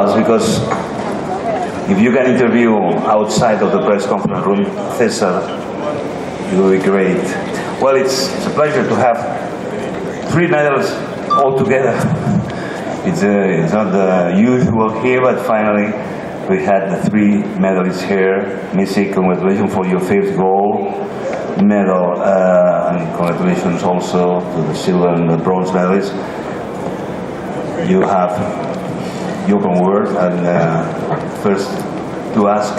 It's because if you can interview outside of the press conference room, Cesar, it will be great. Well, it's a pleasure to have 3 medals all together. It's not usual here, but finally we had the 3 medalists here. Missy, congratulations for your 5th gold medal, and congratulations also to the silver and the bronze medalists. You have your own word, and first to ask,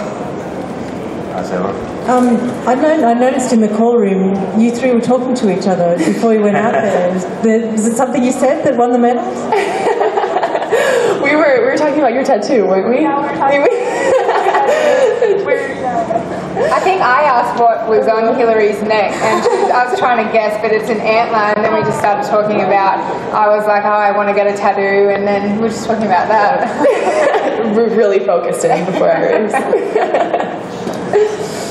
as ever. I noticed in the call room you 3 were talking to each other before you went out there. Was it something you said that won the medals? We were talking about your tattoo, weren't we? Yeah, I think I asked what was on Hillary's neck, and I was trying to guess, but it's an antler, and then we just started talking about, I was like, oh, I want to get a tattoo, and then we were just talking about that. We're really focused in before our race.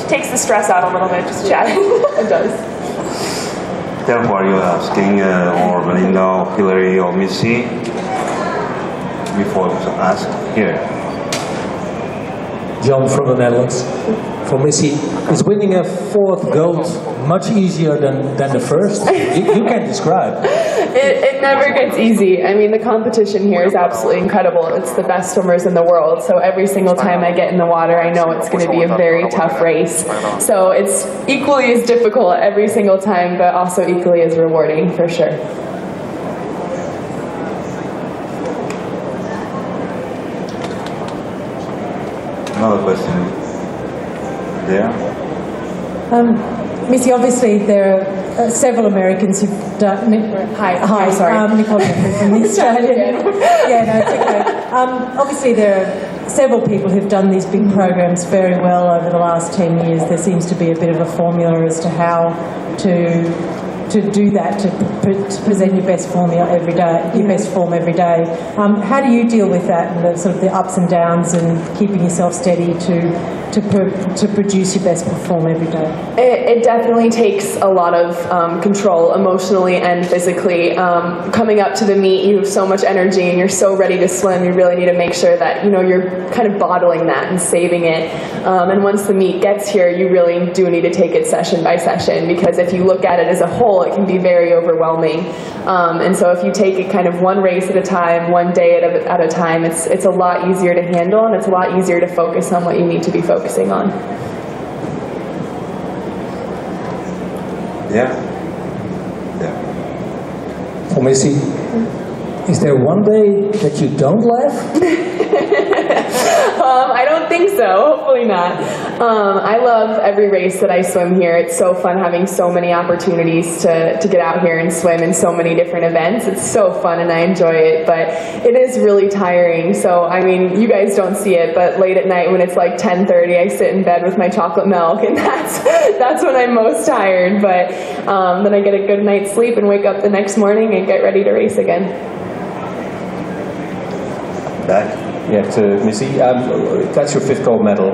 Takes the stress out a little bit, just chatting. It does. Therefore, are you asking, or Belinda, or Hillary, or Missy? Before to ask here. John from the Netherlands. For Missy, is winning a 4th gold much easier than the first? You can describe. It never gets easy. I mean, the competition here is absolutely incredible. It's the best swimmers in the world, so every single time I get in the water, I know it's going to be a very tough race. So it's equally as difficult every single time, but also equally as rewarding, for sure. Another question. There. Missy, obviously there are several Americans who've done. Hi, sorry. Nicole from the Australian. Yeah, no, it's okay. Obviously there are several people who've done these big programs very well over the last 10 years. There seems to be a bit of a formula as to how to do that, to present your best formula every day, your best form every day. How do you deal with that and the sort of the ups and downs and keeping yourself steady to produce your best form every day? It definitely takes a lot of control emotionally and physically. Coming up to the meet, you have so much energy and you're so ready to swim. You really need to make sure that you're kind of bottling that and saving it. And once the meet gets here, you really do need to take it session by session, because if you look at it as a whole, it can be very overwhelming. And so if you take it kind of one race at a time, one day at a time, it's a lot easier to handle, and it's a lot easier to focus on what you need to be focusing on. Yeah. For Missy, is there one day that you don't laugh? I don't think so. Hopefully not. I love every race that I swim here. It's so fun having so many opportunities to get out here and swim in so many different events. It's so fun and I enjoy it, but it is really tiring. So, I mean, you guys don't see it, but late at night when it's like 10:30, I sit in bed with my chocolate milk, and that's when I'm most tired. But then I get a good night's sleep and wake up the next morning and get ready to race again. Back. Yeah, to Missy, that's your 5th gold medal.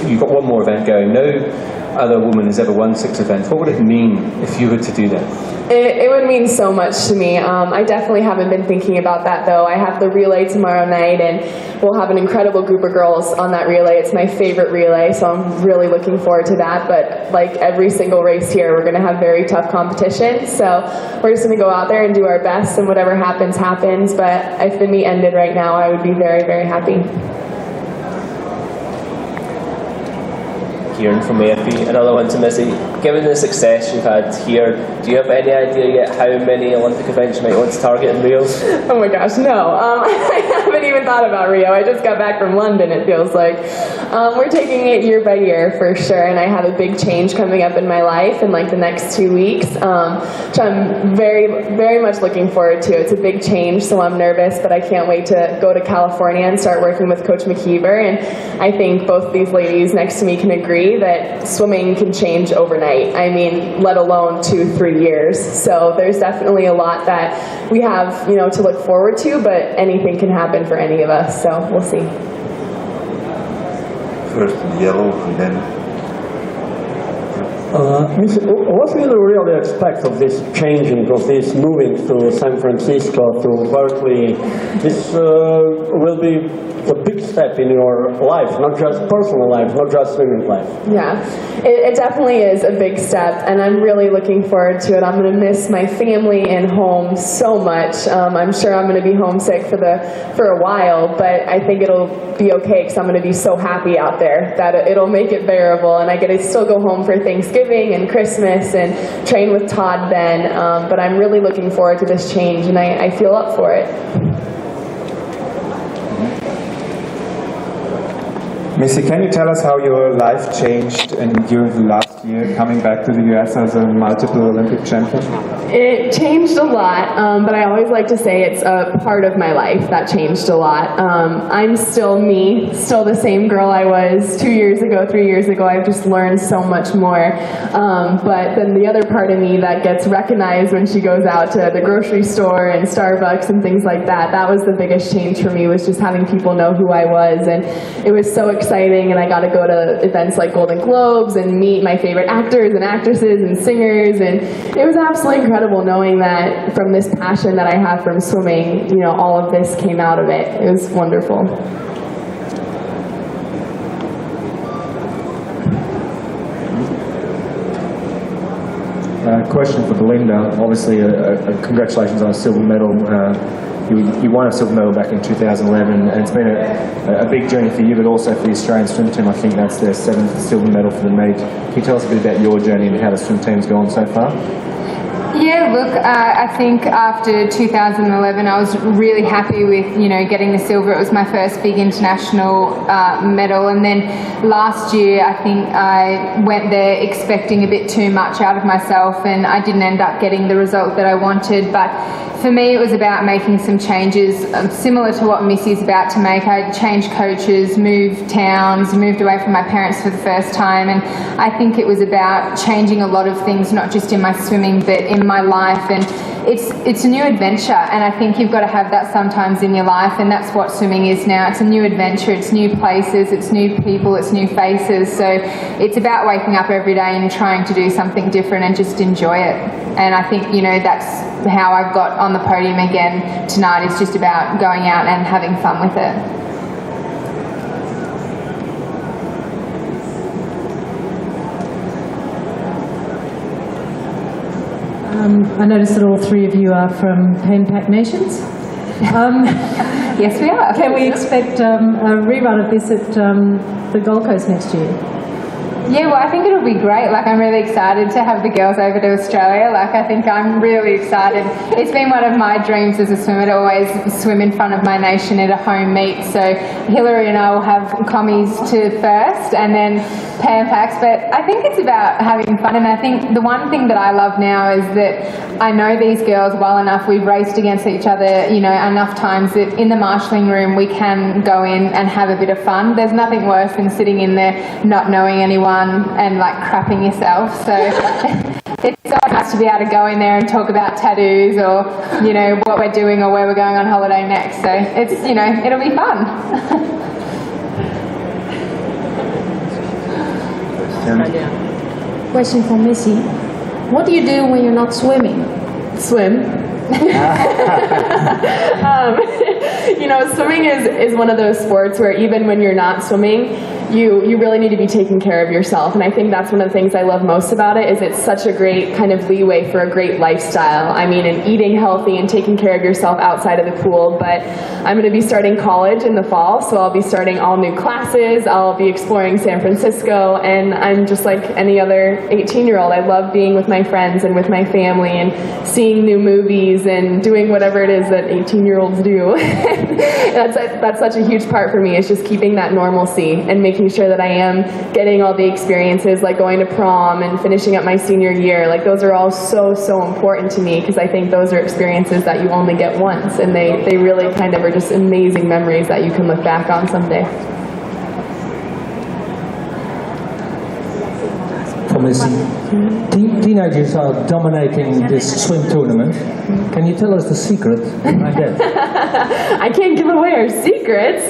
You've got one more event going. No other woman has ever won 6 events. What would it mean if you were to do that? It would mean so much to me. I definitely haven't been thinking about that, though. I have the relay tomorrow night, and we'll have an incredible group of girls on that relay. It's my favorite relay, so I'm really looking forward to that. But like every single race here, we're going to have very tough competition. So we're just going to go out there and do our best, and whatever happens, happens. But if the meet ended right now, I would be very, very happy. Kieran from AFB, another one to Missy. Given the success you've had here, do you have any idea yet how many Olympic events you might want to target in Rio? Oh my gosh, no. I haven't even thought about Rio. I just got back from London, it feels like. We're taking it year by year for sure, and I have a big change coming up in my life in like the next 2 weeks, which I'm very, very much looking forward to. It's a big change, so I'm nervous, but I can't wait to go to California and start working with Coach McKeever, and I think both these ladies next to me can agree that swimming can change overnight. I mean, let alone 2-3 years. So there's definitely a lot that we have, to look forward to, but anything can happen for any of us. So we'll see. First yellow and then. What do you really expect of this changing, of this moving to San Francisco, to Berkeley? This will be a big step in your life, not just personal life, not just swimming life. Yeah, it definitely is a big step, and I'm really looking forward to it. I'm going to miss my family and home so much. I'm sure I'm going to be homesick for a while, but I think it'll be okay because I'm going to be so happy out there that it'll make it bearable, and I get to still go home for Thanksgiving and Christmas and train with Todd then. But I'm really looking forward to this change, and I feel up for it. Missy, can you tell us how your life changed during the last year, coming back to the US as a multiple Olympic champion? It changed a lot, but I always like to say it's a part of my life that changed a lot. I'm still me, still the same girl I was 2 years ago, 3 years ago. I've just learned so much more. But then the other part of me that gets recognized when she goes out to the grocery store and Starbucks and things like that, that was the biggest change for me, was just having people know who I was. And it was so exciting, and I got to go to events like Golden Globes and meet my favorite actors and actresses and singers, and it was absolutely incredible knowing that from this passion that I have from swimming, you know, all of this came out of it. It was wonderful. Question for Belinda. Obviously, congratulations on a silver medal. You won a silver medal back in 2011, and it's been a big journey for you, but also for the Australian swim team. I think that's their 7th silver medal for the meet. Can you tell us a bit about your journey and how the swim team's gone so far? Yeah, look, I think after 2011 I was really happy with, you know, getting the silver. It was my first big international medal, and then last year I think I went there expecting a bit too much out of myself, and I didn't end up getting the result that I wanted. But for me it was about making some changes, similar to what Missy's about to make. I changed coaches, moved towns, moved away from my parents for the first time, and I think it was about changing a lot of things, not just in my swimming but in my life. And it's a new adventure, and I think you've got to have that sometimes in your life, and that's what swimming is now. It's a new adventure, it's new places, it's new people, it's new faces. So it's about waking up every day and trying to do something different and just enjoy it. And I think, you know, that's how I've got on the podium again tonight. It's just about going out and having fun with it. I noticed that all three of you are from Pain Pack Nations. Yes, we are. Can we expect a rerun of this at the Gold Coast next year? Yeah, well, I think it'll be great. Like, I'm really excited to have the girls over to Australia. Like, I think I'm really excited. It's been one of my dreams as a swimmer to always swim in front of my nation at a home meet. So Hillary and I will have commies to first, and then Pan Packs. But I think it's about having fun, and I think the one thing that I love now is that I know these girls well enough. We've raced against each other, you know, enough times that in the marshalling room we can go in and have a bit of fun. There's nothing worse than sitting in there not knowing anyone and like crapping yourself. So it's so nice to be able to go in there and talk about tattoos, or, you know, what we're doing or where we're going on holiday next. So it's, you know, it'll be fun. Question for Missy. What do you do when you're not swimming? Swim. You know, swimming is one of those sports where even when you're not swimming, you really need to be taking care of yourself. And I think that's one of the things I love most about it, is it's such a great kind of leeway for a great lifestyle. I mean, and eating healthy and taking care of yourself outside of the pool. But I'm going to be starting college in the fall, so I'll be starting all new classes. I'll be exploring San Francisco, and I'm just like any other 18-year-old. I love being with my friends and with my family and seeing new movies and doing whatever it is that 18-year-olds do. That's such a huge part for me, is just keeping that normalcy and making sure that I am getting all the experiences, like going to prom and finishing up my senior year. Like, those are all so important to me, because I think those are experiences that you only get once, and they really kind of are just amazing memories that you can look back on someday. For Missy. Teenagers are dominating this swim tournament. Can you tell us the secret behind that? I can't give away our secrets.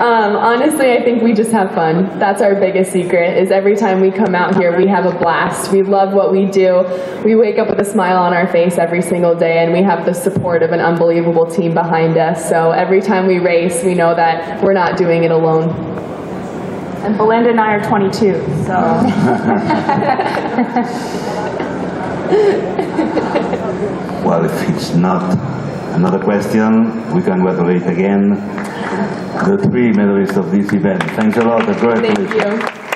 Honestly, I think we just have fun. That's our biggest secret, is every time we come out here, we have a blast. We love what we do. We wake up with a smile on our face every single day, and we have the support of an unbelievable team behind us. So every time we race, we know that we're not doing it alone. And Belinda and I are 22, so. Well, if it's not another question, we congratulate again the 3 medalists of this event. Thanks a lot. Congratulations. Thank you.